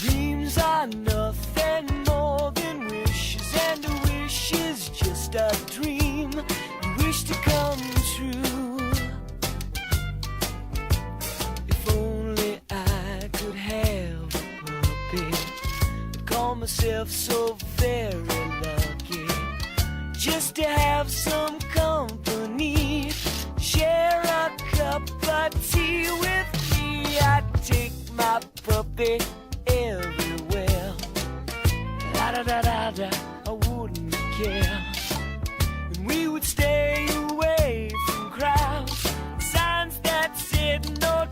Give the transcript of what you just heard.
Dreams are nothing more than wishes, and a wish is just a dream you wish to come true. If only I could have a puppy, I'd call myself so very lucky, just to have some company, share a cup of tea with me. I'd take my puppy everywhere, da-da-da-da-da, I wouldn't care. And we would stay away from crowds, signs that said no